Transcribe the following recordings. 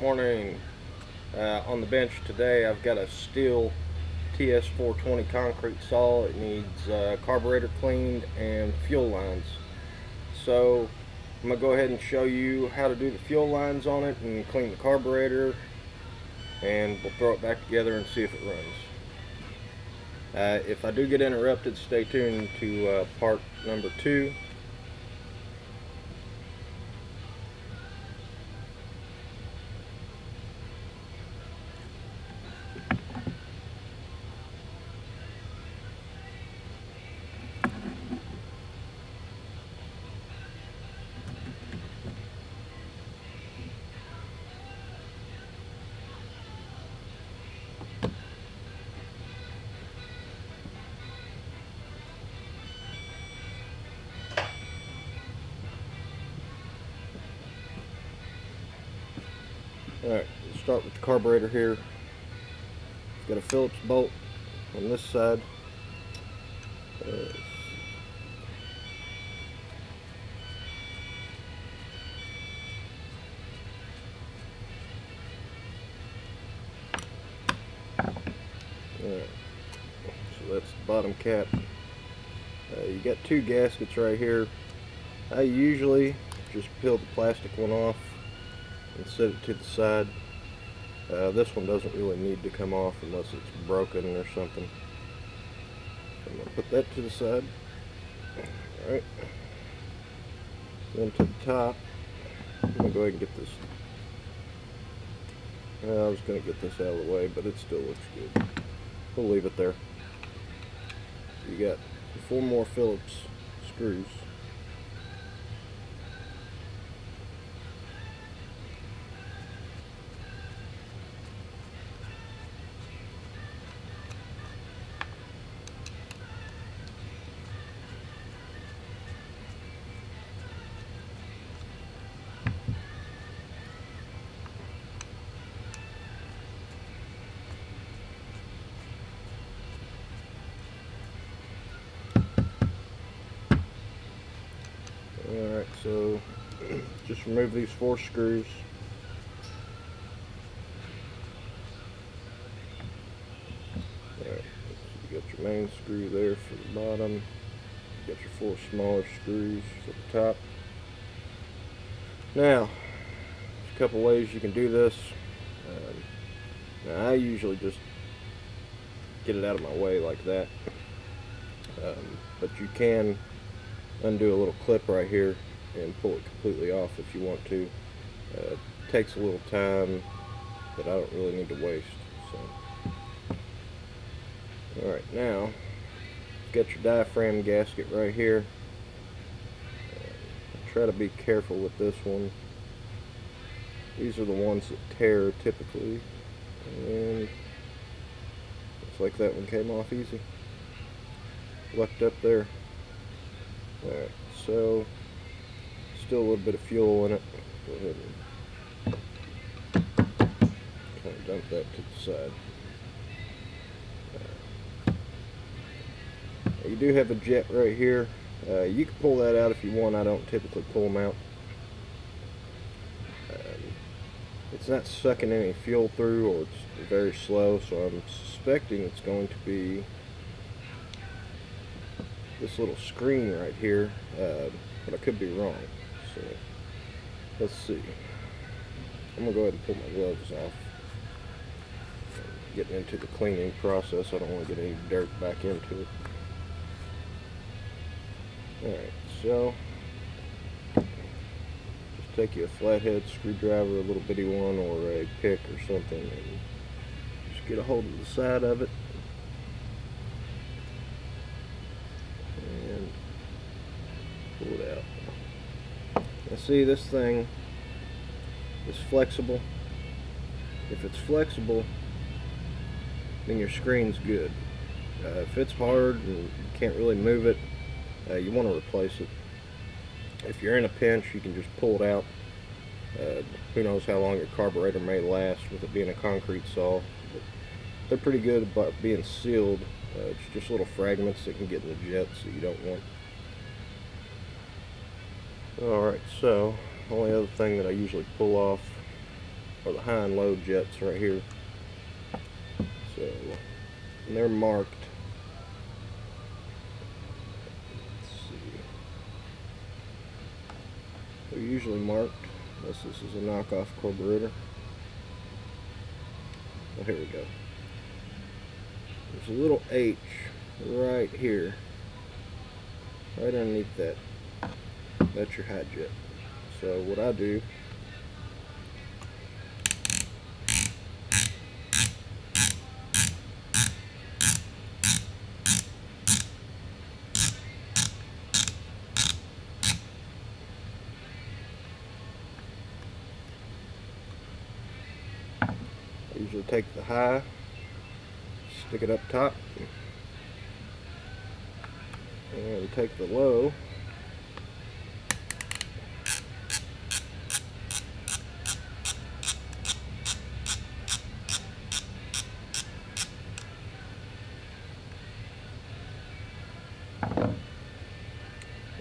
Morning. On the bench today I've got a stihl TS420 concrete saw. It needs carburetor cleaned and fuel lines. So I'm going to go ahead and show you how to do the fuel lines on it and clean the carburetor, and we'll throw it back together and see if it runs. If I do get interrupted, stay tuned to part number 2. Alright, we'll start with the carburetor here. It's got a Phillips bolt on this side. Alright, so that's the bottom cap. You got 2 gaskets right here. I usually just peel the plastic one off and set it to the side. This one doesn't really need to come off unless it's broken or something. So I'm going to put that to the side. Alright. Then to the top, I'm going to go ahead and get this. I was going to get this out of the way, but it still looks good. We'll leave it there. You got 4 more Phillips screws. Alright, so just remove these 4 screws. Alright, so you got your main screw there for the bottom. You got your 4 smaller screws for the top. Now, there's a couple ways you can do this. Now I usually just get it out of my way like that. But you can undo a little clip right here and pull it completely off if you want to. It takes a little time that I don't really need to waste. So, alright, now you've got your diaphragm gasket right here. Try to be careful with this one. These are the ones that tear typically, and looks like that one came off easy. Lucked up there. Alright, so still a little bit of fuel in it. Go ahead and kind of dump that to the side. You do have a jet right here. You can pull that out if you want. I don't typically pull them out. It's not sucking any fuel through, or it's very slow, so I'm suspecting it's going to be this little screen right here, but I could be wrong. So let's see. I'm gonna go ahead and pull my gloves off. Getting into the cleaning process, I don't want to get any dirt back into it. Alright, so just take you a flathead screwdriver, a little bitty one, or a pick or something, and just get a hold of the side of it. And pull it out. Now see, this thing is flexible. If it's flexible, then your screen's good. If it's hard and you can't really move it, you want to replace it. If you're in a pinch, you can just pull it out. Who knows how long your carburetor may last with it being a concrete saw. But they're pretty good about being sealed. It's just little fragments that can get in the jets that you don't want. Alright, so only other thing that I usually pull off or the high and low jets right here. So, and they're marked. Let's see. They're usually marked, unless this is a knockoff carburetor. Oh, here we go. There's a little H right here, right underneath that. That's your high jet. So what I do, I usually take the high, stick it up top, and take the low,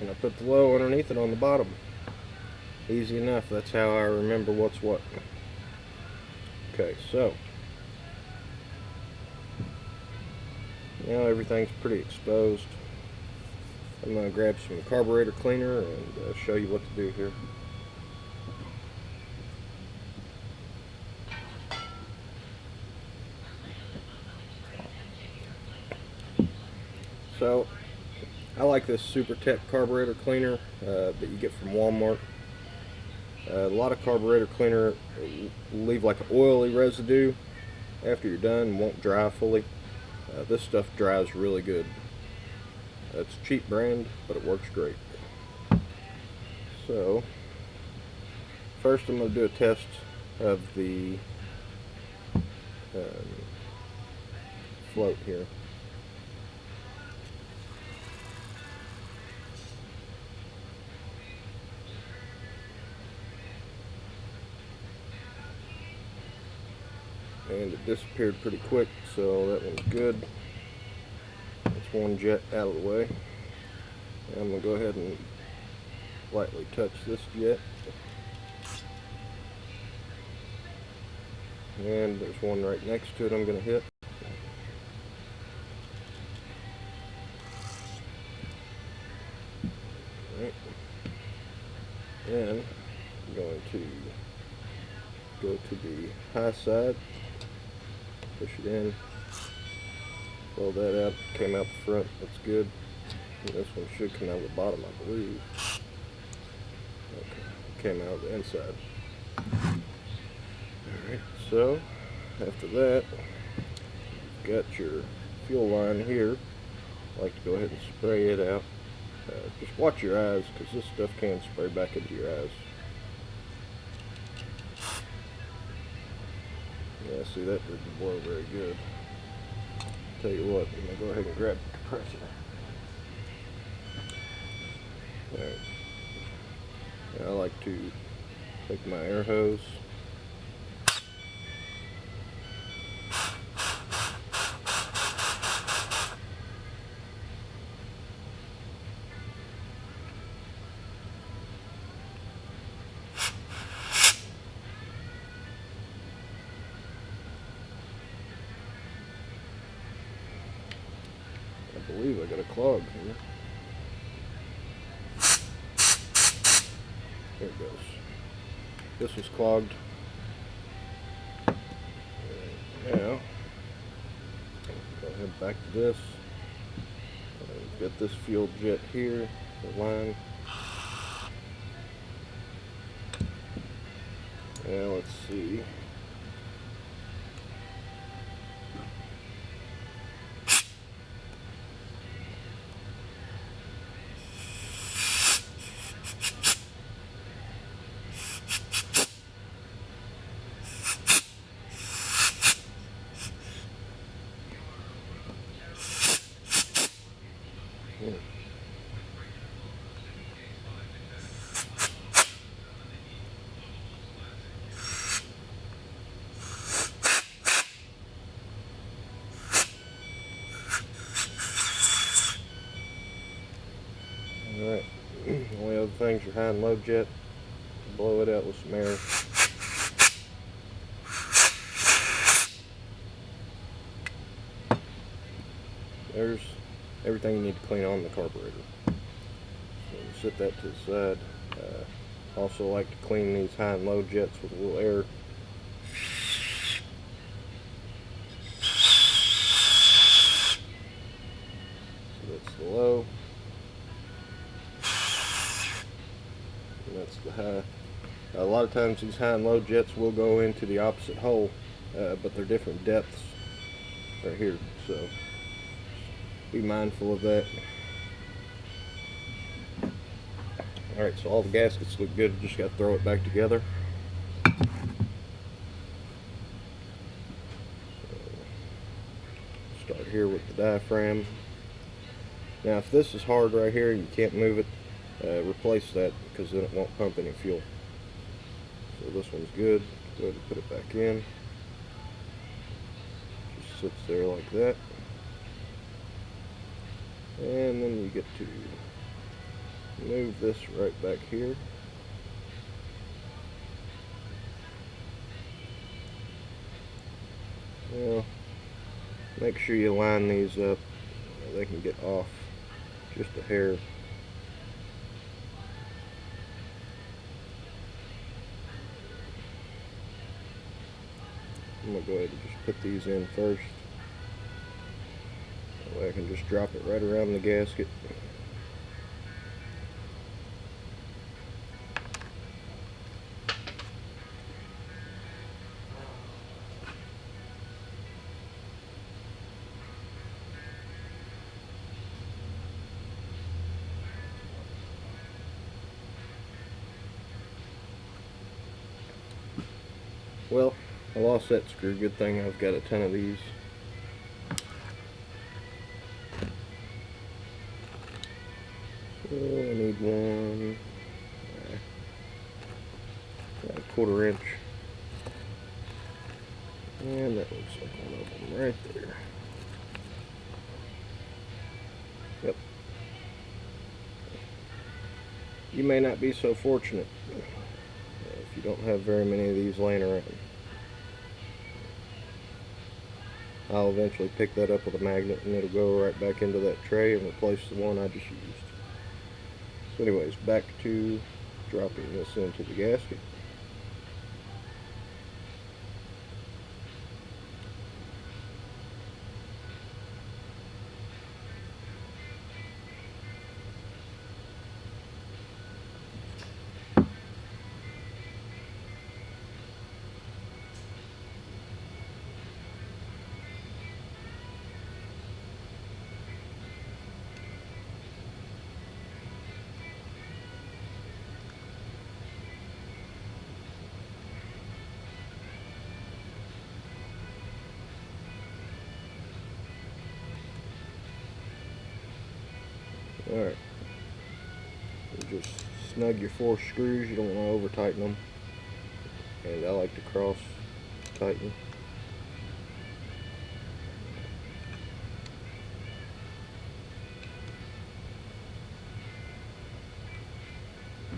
and I put the low underneath it on the bottom. Easy enough. That's how I remember what's what. Okay, so now everything's pretty exposed. I'm going to grab some carburetor cleaner and show you what to do here. So I like this Super Tech carburetor cleaner that you get from Walmart. A lot of carburetor cleaner leave like an oily residue after you're done and won't dry fully. This stuff dries really good. It's a cheap brand, but it works great. So first I'm going to do a test of the float here. And it disappeared pretty quick, so that one's good. That's one jet out of the way. And I'm going to go ahead and lightly touch this jet. And there's one right next to it I'm going to hit. Right. And I'm going to go to the high side, push it in, pull that out, came out the front, that's good. And this one should come out the bottom, I believe. Okay, came out the inside. Alright, so after that, you've got your fuel line here. I like to go ahead and spray it out. Just watch your eyes, because this stuff can spray back into your eyes. Yeah, see, that didn't blow very good. Tell you what, I'm going to go ahead and grab the compressor. Alright. I like to take my air hose, I believe I got a clog here. There it goes. This was clogged. And now, go ahead back to this. Get this fuel jet here, the line. Now let's see. Alright, only other thing's your high and low jet. Blow it out with some air. there's everything you need to clean on the carburetor. So set that to the side. Also like to clean these high and low jets with a little air. So that's the low. And that's the high. A lot of times these high and low jets will go into the opposite hole, but they're different depths right here, so be mindful of that. Alright, so all the gaskets look good, just got to throw it back together. Start here with the diaphragm. Now if this is hard right here, you can't move it, replace that, because then it won't pump any fuel. So this one's good. Go ahead and put it back in. Just sits there like that. And then you get to move this right back here. Well, make sure you line these up. They can get off just a hair. I'm going to go ahead and just put these in first. That way I can just drop it right around the gasket. Well, I lost that screw. Good thing I've got a ton of these. So I need one, about a 1/4 inch. And that looks like one of them right there. Yep. You may not be so fortunate if you don't have very many of these laying around. I'll eventually pick that up with a magnet and it'll go right back into that tray and replace the one I just used. So anyways, back to dropping this into the gasket. Alright, just snug your 4 screws. You don't want to over tighten them, and I like to cross tighten.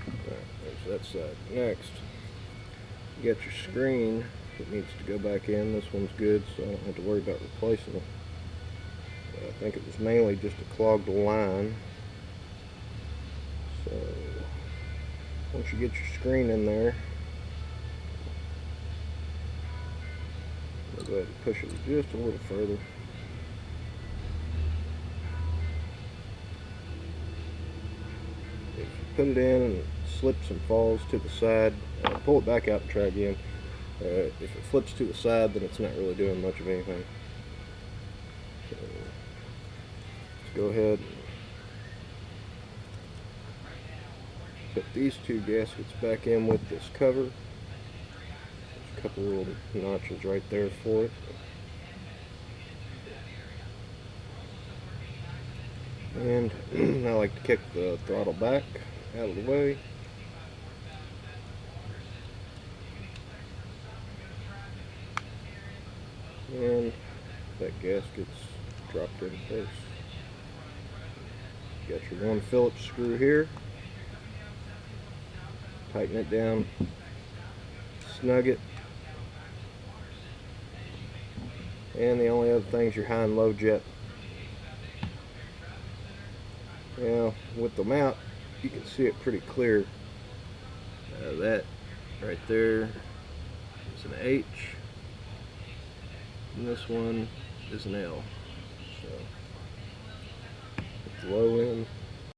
Alright, there's that side. Next, you got your screen that needs to go back in. This one's good, so I don't have to worry about replacing it. I think it was mainly just a clogged line. So once you get your screen in there, I'll go ahead and push it just a little further. If you put it in and it slips and falls to the side, pull it back out and try again. If it flips to the side, then it's not really doing much of anything. So let's go ahead and put these 2 gaskets back in with this cover. There's a couple little notches right there for it. And I like to kick the throttle back out of the way. And that gasket's dropped in place. You got your 1 Phillips screw here. Tighten it down, snug it, and the only other thing is your high and low jet. Now, with the mount, you can see it pretty clear. That right there is an H, and this one is an L. So, with the low end,